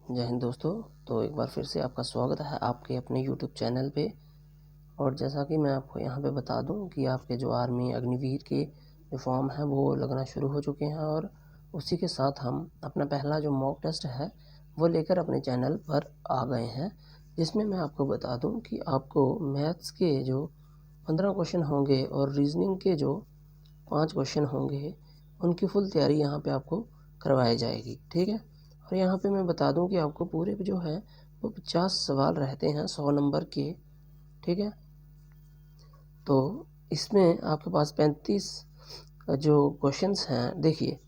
जय हिंद दोस्तों। तो एक बार फिर से आपका स्वागत है आपके अपने YouTube चैनल पे। और जैसा कि मैं आपको यहाँ पे बता दूं कि आपके जो आर्मी अग्निवीर के जो फॉर्म हैं वो लगना शुरू हो चुके हैं, और उसी के साथ हम अपना पहला जो मॉक टेस्ट है वो लेकर अपने चैनल पर आ गए हैं, जिसमें मैं आपको बता दूँ कि आपको मैथ्स के जो 15 क्वेश्चन होंगे और रीजनिंग के जो 5 क्वेश्चन होंगे उनकी फुल तैयारी यहाँ पे आपको करवाई जाएगी। ठीक है। और यहाँ पे मैं बता दूं कि आपको पूरे जो है वो 50 सवाल रहते हैं 100 नंबर के। ठीक है। तो इसमें आपके पास 35 जो क्वेश्चंस हैं, देखिए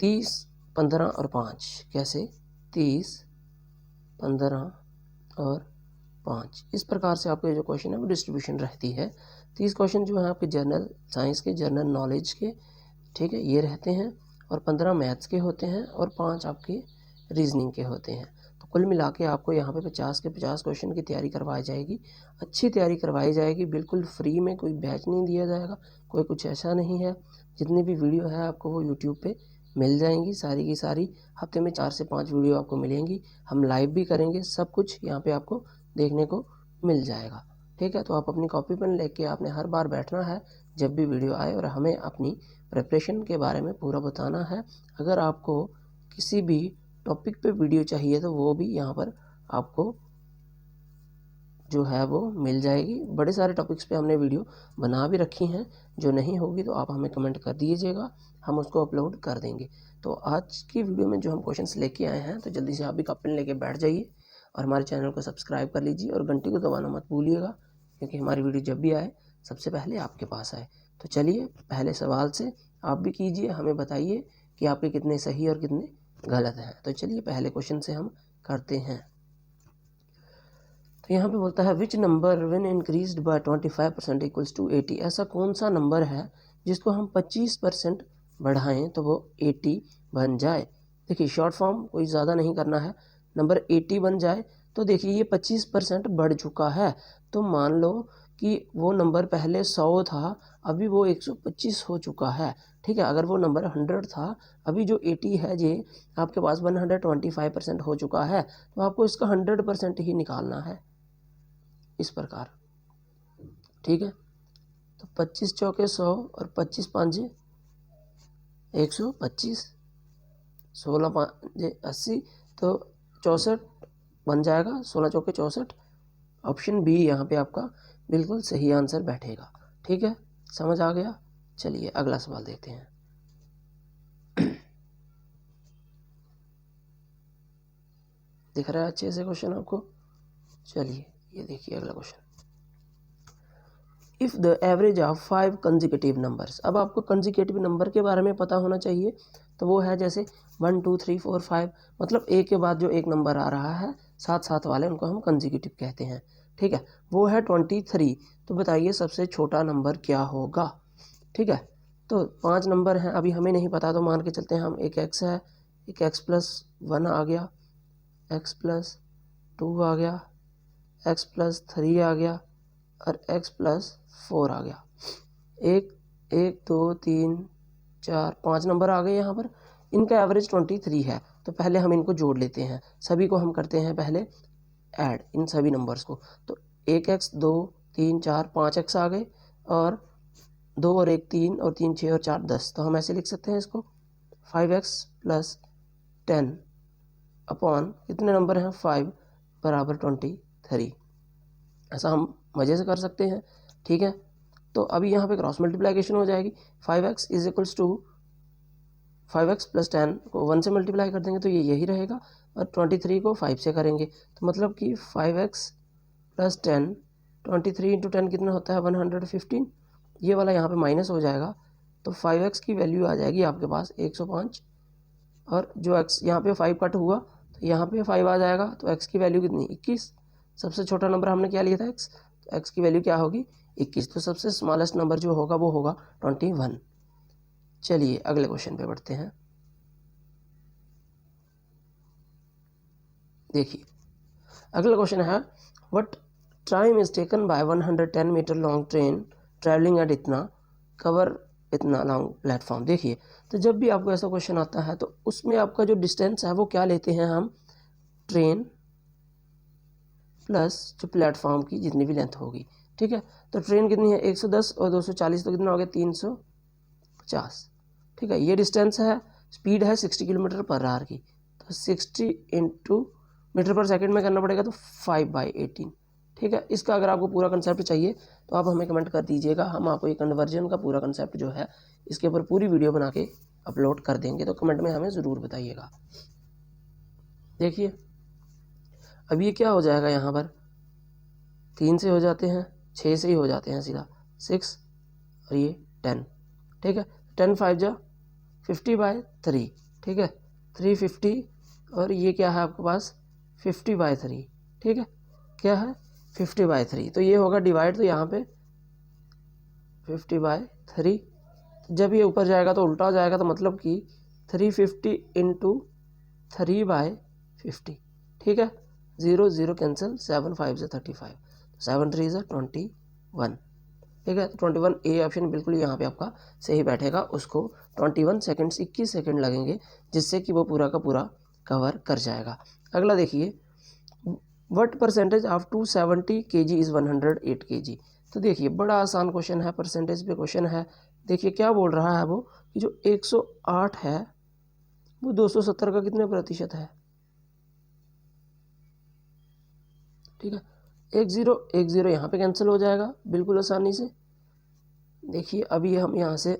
30, 15 और 5। कैसे? 30, 15 और 5 इस प्रकार से आपके जो क्वेश्चन है वो डिस्ट्रीब्यूशन रहती है। 30 क्वेश्चन जो है आपके जनरल साइंस के, जनरल नॉलेज के, ठीक है, ये रहते हैं। और 15 मैथ्स के होते हैं और 5 आपके रीजनिंग के होते हैं। तो कुल मिला के आपको यहाँ पे 50 के 50 क्वेश्चन की तैयारी करवाई जाएगी। अच्छी तैयारी करवाई जाएगी, बिल्कुल फ्री में, कोई बैच नहीं दिया जाएगा, कोई कुछ ऐसा नहीं है। जितनी भी वीडियो है आपको वो यूट्यूब पे मिल जाएंगी, सारी की सारी। हफ्ते में 4 से 5 वीडियो आपको मिलेंगी, हम लाइव भी करेंगे, सब कुछ यहाँ पे आपको देखने को मिल जाएगा। ठीक है। तो आप अपनी कॉपी पेन लेके आपने हर बार बैठना है जब भी वीडियो आए, और हमें अपनी प्रिपरेशन के बारे में पूरा बताना है। अगर आपको किसी भी टॉपिक पे वीडियो चाहिए तो वो भी यहाँ पर आपको जो है वो मिल जाएगी। बड़े सारे टॉपिक्स पे हमने वीडियो बना भी रखी हैं, जो नहीं होगी तो आप हमें कमेंट कर दीजिएगा, हम उसको अपलोड कर देंगे। तो आज की वीडियो में जो हम क्वेश्चंस लेके आए हैं, तो जल्दी से आप भी कॉपी लेके बैठ जाइए और हमारे चैनल को सब्सक्राइब कर लीजिए और घंटी को दबाना मत भूलिएगा, क्योंकि हमारी वीडियो जब भी आए सबसे पहले आपके पास आए। तो चलिए पहले सवाल से आप भी कीजिए, हमें बताइए कि आपके कितने सही और कितने गलत हैं। तो चलिए पहले क्वेश्चन से हम करते हैं। तो यहाँ पे बोलता है which number when increased by 25% equals to 80। ऐसा कौन सा नंबर है जिसको हम 25% बढ़ाएं तो वो 80 बन जाए। देखिए शॉर्ट फॉर्म कोई ज़्यादा नहीं करना है, नंबर 80 बन जाए। तो देखिए ये 25% बढ़ चुका है, तो मान लो कि वो नंबर पहले 100 था, अभी वो 125 हो चुका है। ठीक है। अगर वो नंबर 100 था, अभी जो 80 है ये आपके पास 125% हो चुका है, तो आपको इसका 100% ही निकालना है इस प्रकार। ठीक है। तो 25 चौके 100 और 25 पाँचे 125, 16 पाँचे 80, तो 64 बन जाएगा। 16 चौके 64। ऑप्शन बी यहाँ पे आपका बिल्कुल सही आंसर बैठेगा। ठीक है, समझ आ गया। चलिए अगला सवाल देखते हैं। दिख रहा है अच्छे से क्वेश्चन आपको? चलिए ये देखिए अगला question. If the average of 5 consecutive numbers. अब आपको कंजिक्यूटिव नंबर के बारे में पता होना चाहिए। तो वो है जैसे 1 2 3 4 5, मतलब एक के बाद जो एक नंबर आ रहा है साथ साथ वाले, उनको हम कंजिक्यूटिव कहते हैं। ठीक है। वो है 23। तो बताइए सबसे छोटा नंबर क्या होगा। ठीक है। तो 5 नंबर हैं, अभी हमें नहीं पता, तो मान के चलते हैं हम एक x है, एक x+1 आ गया, x+2 आ गया, x+3 आ गया और x+4 आ गया। एक 1 2 3 4 5 नंबर आ गए यहाँ पर। इनका एवरेज 23 है, तो पहले हम इनको जोड़ लेते हैं। सभी को हम करते हैं पहले ऐड, इन सभी नंबर्स को। तो 1x 2 3 4 5x आ गए, और 2 और 1 3 और 3 6 और 4 10। तो हम ऐसे लिख सकते हैं इसको 5x+10 अपॉन कितने नंबर हैं 5 बराबर 23। ऐसा हम मज़े से कर सकते हैं। ठीक है। तो अभी यहाँ पे क्रॉस मल्टीप्लाइकेशन हो जाएगी। 5x is equals to 5x+10 को 1 से मल्टीप्लाई कर देंगे तो ये यही रहेगा, और 23 को 5 से करेंगे तो मतलब कि 5x+10, 23 इंटू 10 कितना होता है 115। ये वाला यहाँ पे माइनस हो जाएगा, तो 5x की वैल्यू आ जाएगी आपके पास 105, और जो x यहाँ पे 5 कट हुआ तो यहाँ पे 5 आ जाएगा, तो x की वैल्यू कितनी 21। सबसे छोटा नंबर हमने क्या लिया था x, तो x की वैल्यू क्या होगी 21। तो सबसे स्मॉलेस्ट नंबर जो होगा वो होगा 21। चलिए अगले क्वेश्चन पे बढ़ते हैं। देखिए अगला क्वेश्चन है what time is taken by 110 metre long train travelling at इतना कवर इतना लॉन्ग प्लेटफॉर्म। देखिए तो जब भी आपको ऐसा क्वेश्चन आता है तो उसमें आपका जो डिस्टेंस है वो क्या लेते हैं हम, ट्रेन प्लस जो प्लेटफॉर्म की जितनी भी लेंथ होगी, ठीक है। तो ट्रेन कितनी है 110 और 240 तो कितना हो गया 350, ठीक है। ये डिस्टेंस है, स्पीड है 60 किलोमीटर पर आवर की, तो 60 इंटू मीटर पर सेकंड में करना पड़ेगा तो 5/18, ठीक है। इसका अगर आपको पूरा कंसेप्ट चाहिए तो आप हमें कमेंट कर दीजिएगा, हम आपको ये कन्वर्जन का पूरा कंसेप्ट जो है इसके ऊपर पूरी वीडियो बना के अपलोड कर देंगे, तो कमेंट में हमें ज़रूर बताइएगा। देखिए अब ये क्या हो जाएगा, यहाँ पर 3 से हो जाते हैं, 6 से ही हो जाते हैं सीधा 6 और ये 10, ठीक है। 10 5 जा 50/3, ठीक है। 350 और ये क्या है आपके पास 50/3, ठीक है। क्या है 50/3, तो ये होगा डिवाइड, तो यहाँ पे 50/3, जब ये ऊपर जाएगा तो उल्टा हो जाएगा, तो मतलब कि 350 इंटू 3/50, ठीक है। 0 0 कैंसिल, 7 5 से 35, 7 3 से 21, ठीक है। तो 21 ए ऑप्शन बिल्कुल यहाँ पे आपका सही बैठेगा। उसको 21 सेकेंड्स 21 सेकेंड लगेंगे जिससे कि वो पूरा का पूरा कवर कर जाएगा। अगला देखिए, what percentage of 270 kg is 108 kg। तो देखिए बड़ा आसान क्वेश्चन है, परसेंटेज पे क्वेश्चन है। देखिए क्या बोल रहा है वो कि जो 108 है वो 270 का कितने प्रतिशत है, ठीक है। 1 0 यहाँ पे कैंसिल हो जाएगा बिल्कुल आसानी से। देखिए अभी हम यहाँ से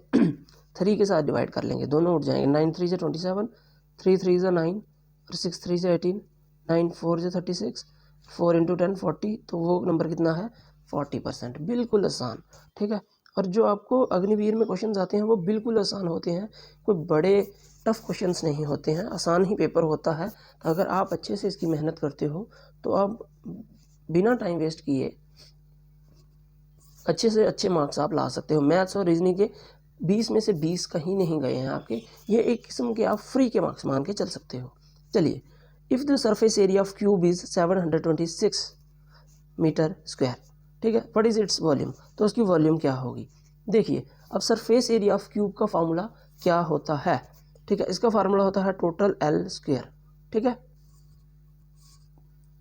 3 के साथ डिवाइड कर लेंगे, दोनों उठ जाएंगे। 9 3 से 27, 3 3 से 9 और 6 3 से 18, 9 4 से 36, 4 इंटू 10 40, तो वो नंबर कितना है 40%, बिल्कुल आसान, ठीक है। और जो आपको अग्निवीर में क्वेश्चंस आते हैं वो बिल्कुल आसान होते हैं, कोई बड़े टफ क्वेश्चंस नहीं होते हैं, आसान ही पेपर होता है। तो अगर आप अच्छे से इसकी मेहनत करते हो तो आप बिना टाइम वेस्ट किए अच्छे से अच्छे मार्क्स आप ला सकते हो। मैथ्स और रीजनिंग के 20 में से 20 कहीं नहीं गए हैं आपके, ये एक किस्म के आप फ्री के मार्क्स मान के चल सकते हो। चलिए, if the surface area of cube is 726 metre square, ठीक है, व्हाट इज़ इट्स वॉल्यूम, तो उसकी वॉल्यूम क्या होगी। देखिए अब सरफेस एरिया ऑफ क्यूब का फार्मूला क्या होता है, ठीक है। इसका फार्मूला होता है टोटल एल स्क्वायर, ठीक है।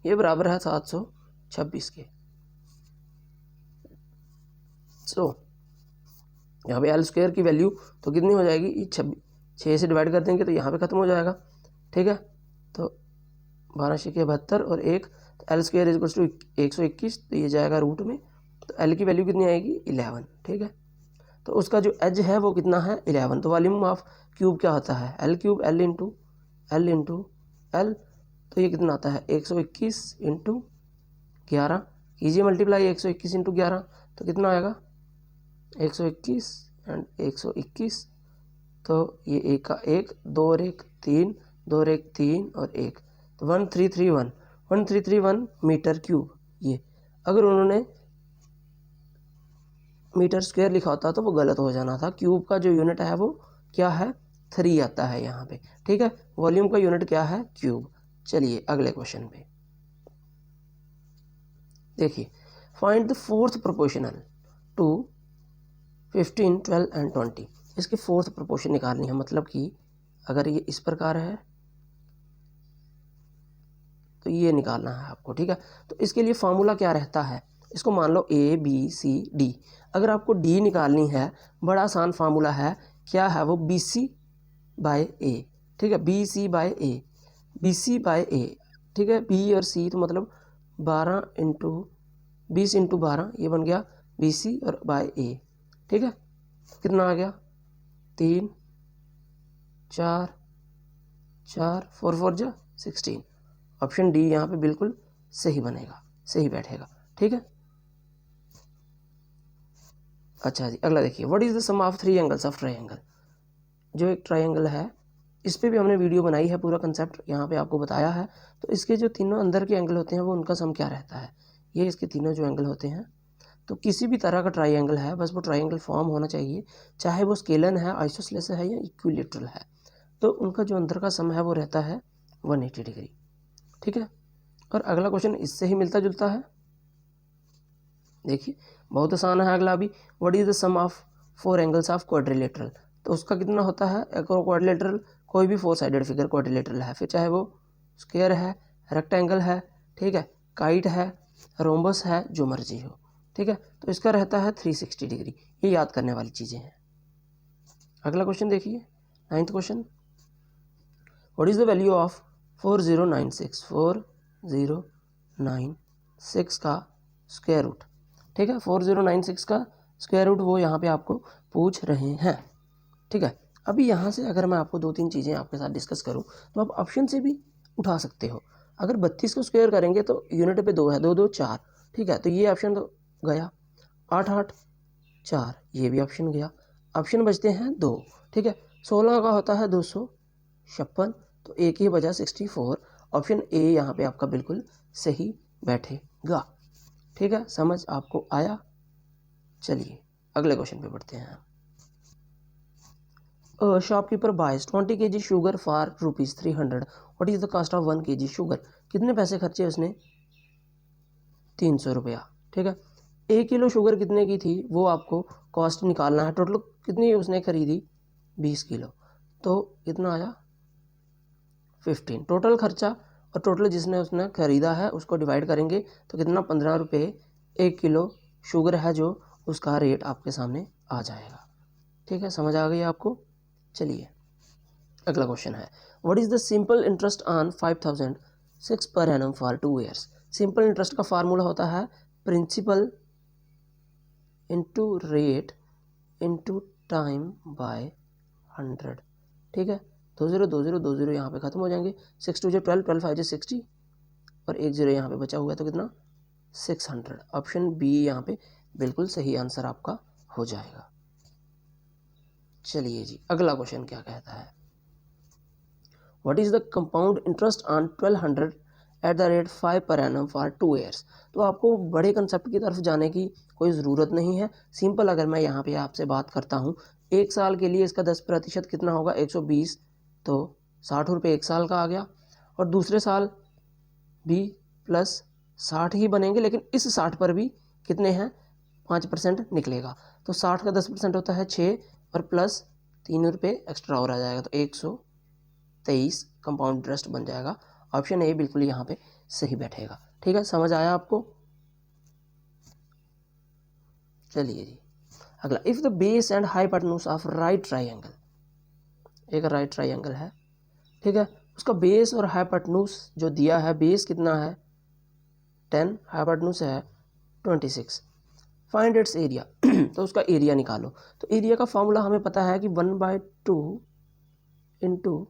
ये बराबर है 726 के। सो यहाँ पे एल स्क्वायर की वैल्यू तो कितनी हो जाएगी 6 से डिवाइड कर देंगे तो यहाँ पे ख़त्म हो जाएगा, ठीक है। तो 12 6 72 और 1, तो L square is equals to 121, तो ये जाएगा रूट में, तो एल की वैल्यू कितनी आएगी 11, ठीक है। तो उसका जो एज है वो कितना है 11, तो वॉल्यूम ऑफ क्यूब क्या होता है L cube, L into L, तो ये कितना आता है 121 इंटू 11, कीजिए मल्टीप्लाई 121 इंटू 11, तो कितना आएगा 121 एंड 121, तो ये एक का 1, 2 और 1 3, 2 और 1 3 और 1, तो 1331 मीटर क्यूब। ये अगर उन्होंने मीटर स्क्वायर लिखा होता तो वो गलत हो जाना था। क्यूब का जो यूनिट है वो क्या है 3 आता है यहाँ पे, ठीक है। वॉल्यूम का यूनिट क्या है क्यूब। चलिए अगले क्वेश्चन पे देखिए, find the fourth proportional to 15 12 and 20। इसकी फोर्थ प्रोपोर्शन निकालनी है, मतलब कि अगर ये इस प्रकार है तो ये निकालना है आपको, ठीक है। तो इसके लिए फार्मूला क्या रहता है, इसको मान लो ए बी सी डी। अगर आपको डी निकालनी है बड़ा आसान फार्मूला है, क्या है वो बी सी बाय ए, ठीक है। बी सी बाय ए, बी सी बाय ए, ठीक है। बी और सी तो मतलब 12 इंटू 20 इंटू 12, ये बन गया बी सी और बाय ए, ठीक है। कितना आ गया 3 4 4 4 4 जा 16। ऑप्शन डी यहाँ पे बिल्कुल सही बनेगा, सही बैठेगा, ठीक है। अच्छा जी अगला देखिए, what is the sum of 3 angles of triangle. जो एक ट्रायंगल है इस पे भी हमने वीडियो बनाई है, पूरा कंसेप्ट यहाँ पे आपको बताया है। तो इसके जो तीनों अंदर के एंगल होते हैं वो उनका सम क्या रहता है, ये इसके तीनों जो एंगल होते हैं। तो किसी भी तरह का ट्रायंगल है, बस वो ट्रायंगल फॉर्म होना चाहिए, चाहे वो स्केलन है, आइसोसेलेस है या इक्विलेटरल है, तो उनका जो अंदर का सम है वो रहता है 180 डिग्री, ठीक है। और अगला क्वेश्चन इससे ही मिलता जुलता है। देखिए बहुत आसान है अगला भी, what is the sum of 4 angles of quadrilateral. तो उसका कितना होता है, एक क्वाड्रिलेटरल कोई भी 4 साइडेड फिगर क्वाड्रिलेटरल है, फिर चाहे वो स्क्वायर है, रेक्टेंगल है, ठीक है, काइट है, रोम्बस है, जो मर्जी हो, ठीक है। तो इसका रहता है 360 डिग्री। ये याद करने वाली चीज़ें हैं। अगला क्वेश्चन देखिए, 9th question, what is the value of 4096 4096 का स्क्वायर रूट, ठीक है। 4096 का स्क्वायर रूट वो यहाँ पे आपको पूछ रहे हैं, ठीक है। अभी यहाँ से अगर मैं आपको 2-3 चीज़ें आपके साथ डिस्कस करूँ तो आप ऑप्शन से भी उठा सकते हो। अगर 32 को स्क्वायर करेंगे तो यूनिट पे 2 है, 2 2 4, ठीक है। तो ये ऑप्शन तो गया, 8 8 4, ये भी ऑप्शन गया। ऑप्शन बचते हैं 2, ठीक है। 16 का होता है 256, तो एक ही बचा 64। ऑप्शन ए यहाँ पे आपका बिल्कुल सही बैठेगा, ठीक है। समझ आपको आया? चलिए अगले क्वेश्चन पे बढ़ते हैं। Shopkeeper buys 20 kg sugar for ₹300, what is the cost of 1 kg sugar. कितने पैसे खर्चे उसने? 300 रुपया, ठीक है। 1 किलो शुगर कितने की थी वो आपको कॉस्ट निकालना है। टोटल कितनी उसने खरीदी? 20 किलो, तो कितना आया? 15। टोटल खर्चा और टोटल जिसने उसने ख़रीदा है उसको डिवाइड करेंगे तो कितना? 15 रुपये 1 किलो शुगर है जो उसका रेट आपके सामने आ जाएगा, ठीक है। समझ आ गई आपको? चलिए अगला क्वेश्चन है, what is the simple interest on 5006 per annum for 2 years. Simple interest का फार्मूला होता है principal into rate into time by 100, ठीक है। 20 20 20 यहाँ पे ख़त्म हो जाएंगे, 6 2 12 12 5 60 और 1 0 यहाँ पे बचा हुआ है, तो कितना? 600। ऑप्शन बी यहाँ पे बिल्कुल सही आंसर आपका हो जाएगा। चलिए जी अगला क्वेश्चन क्या कहता है, what is the compound interest on 1200 at the rate 5 पर एनम फॉर 2 ईयर्स। तो आपको बड़े कंसेप्ट की तरफ जाने की कोई ज़रूरत नहीं है। सिंपल अगर मैं यहाँ पे आपसे बात करता हूँ, 1 साल के लिए इसका 10% कितना होगा? 120, तो 60 रुपये 1 साल का आ गया। और दूसरे साल भी प्लस 60 ही बनेंगे, लेकिन इस 60 पर भी कितने हैं? 5% निकलेगा। तो 60 का 10% होता है 6 और प्लस 3 रुपये एक्स्ट्रा और आ जाएगा, तो 123 कंपाउंड इंटरेस्ट बन जाएगा। ऑप्शन ए बिल्कुल यहाँ पे सही बैठेगा, ठीक है। समझ आया आपको? चलिए जी अगला, if the base and hypotenuse of right triangle, एक राइट ट्राइंगल है, ठीक है। उसका बेस और हाइपोटेन्यूज जो दिया है, बेस कितना है? 10, हाइपोटेन्यूज है 26, फाइंड इट्स एरिया। तो उसका एरिया निकालो। तो एरिया का फॉर्मूला हमें पता है कि 1/2 इंटू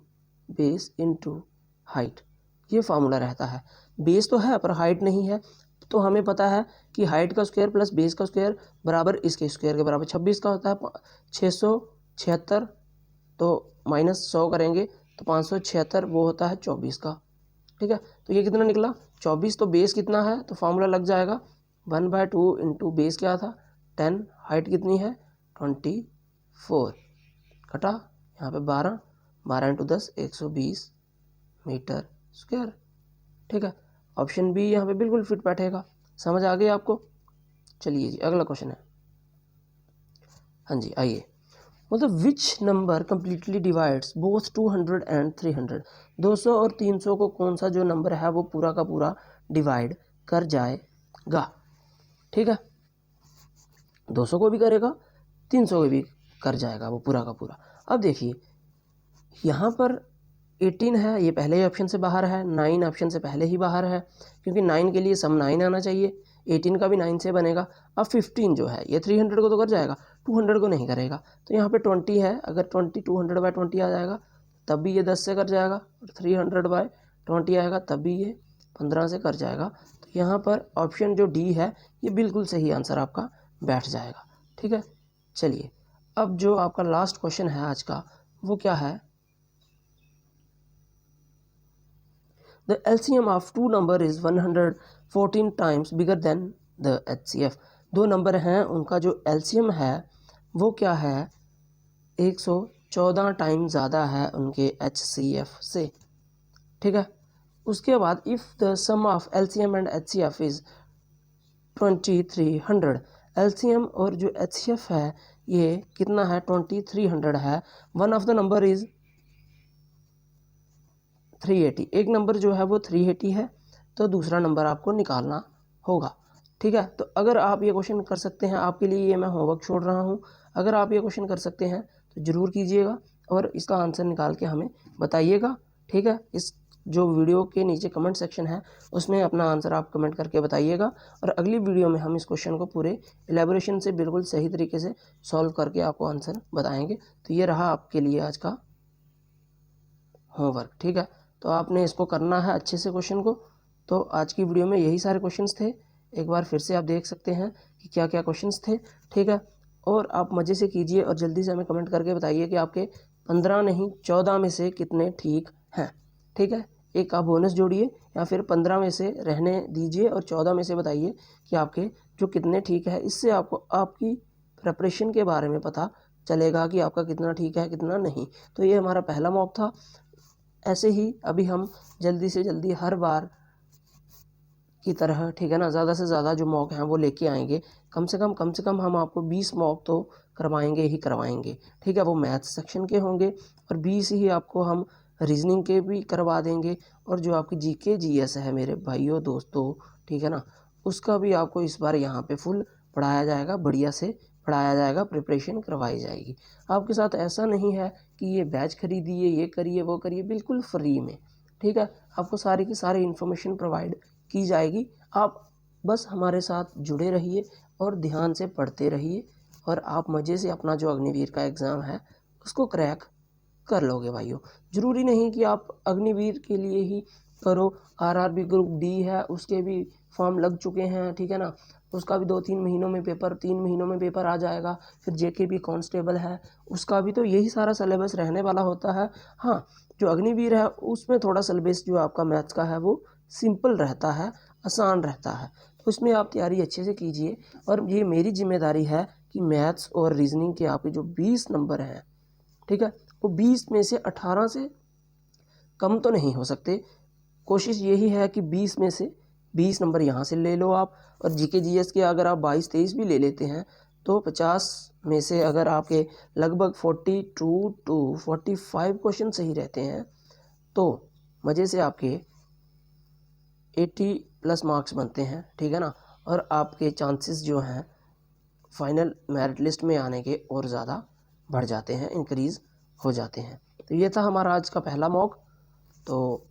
बेस इंटू हाइट, ये फार्मूला रहता है। बेस तो है पर हाइट नहीं है, तो हमें पता है कि हाइट का स्क्वायर प्लस बेस का स्क्वायर बराबर इसके स्क्वायर के बराबर। 26 का होता है 676, तो माइनस 100 करेंगे तो 576, वो होता है 24 का, ठीक है। तो ये कितना निकला? 24। तो बेस कितना है? तो फार्मूला लग जाएगा 1/2 इंटू बेस क्या था? 10, हाइट कितनी है? 24, कटा यहाँ पे 12, 12 इंटू 10 120 मीटर स्क्वायर, ठीक है। ऑप्शन बी यहाँ पे बिल्कुल फिट बैठेगा। समझ आ गई आपको? चलिए जी अगला क्वेश्चन है। हाँ जी आइए, मतलब which number completely divides both 200 and 300। 200 और 300 को कौन सा जो नंबर है वो पूरा का पूरा डिवाइड कर जाएगा, ठीक है। 200 को भी करेगा, 300 को भी कर जाएगा वो पूरा का पूरा। अब देखिए यहाँ पर 18 है, ये पहले ही ऑप्शन से बाहर है। 9 ऑप्शन से पहले ही बाहर है, क्योंकि 9 के लिए सम 9 आना चाहिए। 18 का भी 9 से बनेगा। अब 15 जो है ये 300 को तो कर जाएगा, 200 को नहीं करेगा। तो यहाँ पे 20 है, अगर 20 200/20 आ जाएगा तब भी ये 10 से कर जाएगा, और 300/20 आएगा तब भी ये 15 से कर जाएगा। तो यहाँ पर ऑप्शन जो डी है ये बिल्कुल सही आंसर आपका बैठ जाएगा, ठीक है। चलिए अब जो आपका लास्ट क्वेश्चन है आज का वो क्या है, The LCM of two number is 114 times bigger than the HCF। दो नंबर हैं उनका जो LCM है वो क्या है? 114 टाइम ज़्यादा है उनके HCF से, ठीक है। उसके बाद if the sum of LCM and HCF is 2300, LCM और जो HCF है ये कितना है? 2300 है। One of the number is 380, एक नंबर जो है वो 380 है, तो दूसरा नंबर आपको निकालना होगा। ठीक है, तो अगर आप ये क्वेश्चन कर सकते हैं, आपके लिए ये मैं होमवर्क छोड़ रहा हूँ, अगर आप ये क्वेश्चन कर सकते हैं तो ज़रूर कीजिएगा और इसका आंसर निकाल के हमें बताइएगा। ठीक है, इस जो वीडियो के नीचे कमेंट सेक्शन है उसमें अपना आंसर आप कमेंट करके बताइएगा, और अगली वीडियो में हम इस क्वेश्चन को पूरे एलेबोरेशन से बिल्कुल सही तरीके से सॉल्व करके आपको आंसर बताएंगे। तो ये रहा आपके लिए आज का होमवर्क। ठीक है, तो आपने इसको करना है अच्छे से क्वेश्चन को। तो आज की वीडियो में यही सारे क्वेश्चंस थे, एक बार फिर से आप देख सकते हैं कि क्या क्या क्वेश्चंस थे। ठीक है, और आप मज़े से कीजिए और जल्दी से हमें कमेंट करके बताइए कि आपके 15 नहीं 14 में से कितने ठीक हैं। ठीक है, एक आप बोनस जोड़िए या फिर 15 में से रहने दीजिए और 14 में से बताइए कि आपके जो कितने ठीक है। इससे आपको आपकी प्रिपरेशन के बारे में पता चलेगा कि आपका कितना ठीक है कितना नहीं। तो ये हमारा पहला मॉक था। ऐसे ही अभी हम जल्दी से जल्दी हर बार की तरह, ठीक है ना, ज़्यादा से ज़्यादा जो मॉक हैं वो लेके आएंगे। कम से कम हम आपको 20 मॉक तो करवाएंगे ही करवाएंगे। ठीक है, वो मैथ्स सेक्शन के होंगे और 20 ही आपको हम रीजनिंग के भी करवा देंगे, और जो आपकी जीके जीएस है मेरे भाइयों दोस्तों, ठीक है ना, उसका भी आपको इस बार यहाँ पे फुल पढ़ाया जाएगा, बढ़िया से पढ़ाया जाएगा, प्रिपरेशन करवाई जाएगी। आपके साथ ऐसा नहीं है कि ये बैच खरीदिए, ये करिए वो करिए, बिल्कुल फ्री में। ठीक है, आपको सारी की सारी इन्फॉर्मेशन प्रोवाइड की जाएगी। आप बस हमारे साथ जुड़े रहिए और ध्यान से पढ़ते रहिए, और आप मज़े से अपना जो अग्निवीर का एग्ज़ाम है उसको क्रैक कर लोगे भाइयों। ज़रूरी नहीं कि आप अग्निवीर के लिए ही करो, आरआरबी ग्रुप डी है उसके भी फॉर्म लग चुके हैं। ठीक है ना, उसका भी 2-3 महीनों में पेपर, 3 महीनों में पेपर आ जाएगा। फिर जेके भी कांस्टेबल है, उसका भी तो यही सारा सिलेबस रहने वाला होता है। हाँ, जो अग्निवीर है उसमें थोड़ा सिलेबस जो आपका मैथ्स का है वो सिंपल रहता है, आसान रहता है, तो उसमें आप तैयारी अच्छे से कीजिए। और ये मेरी जिम्मेदारी है कि मैथ्स और रीजनिंग के आपके जो 20 नंबर हैं, ठीक है, वो 20 में से 18 से कम तो नहीं हो सकते। कोशिश यही है कि 20 में से 20 नंबर यहाँ से ले लो आप, और जीके जीएस के अगर आप 22-23 भी ले लेते हैं तो 50 में से अगर आपके लगभग 42 to 45 क्वेश्चन सही रहते हैं तो मज़े से आपके 80+ मार्क्स बनते हैं। ठीक है ना, और आपके चांसेस जो हैं फाइनल मेरिट लिस्ट में आने के और ज़्यादा बढ़ जाते हैं, इंक्रीज़ हो जाते हैं। तो ये था हमारा आज का पहला मॉक। तो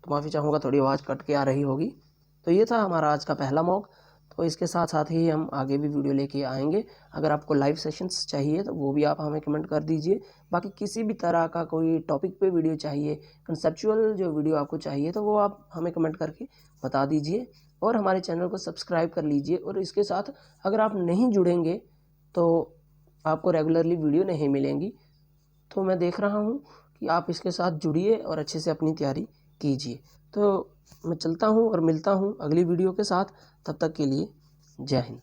माफ़ी चाहूँगा, थोड़ी आवाज़ कट के आ रही होगी। तो ये था हमारा आज का पहला मॉक। तो इसके साथ साथ ही हम आगे भी वीडियो लेके आएंगे। अगर आपको लाइव सेशंस चाहिए तो वो भी आप हमें कमेंट कर दीजिए। बाकी किसी भी तरह का कोई टॉपिक पे वीडियो चाहिए, कंसेप्चुअल जो वीडियो आपको चाहिए, तो वो आप हमें कमेंट करके बता दीजिए, और हमारे चैनल को सब्सक्राइब कर लीजिए। और इसके साथ अगर आप नहीं जुड़ेंगे तो आपको रेगुलरली वीडियो नहीं मिलेंगी। तो मैं देख रहा हूँ कि आप इसके साथ जुड़िए और अच्छे से अपनी तैयारी कीजिए। तो मैं चलता हूँ और मिलता हूँ अगली वीडियो के साथ। तब तक के लिए जय हिंद।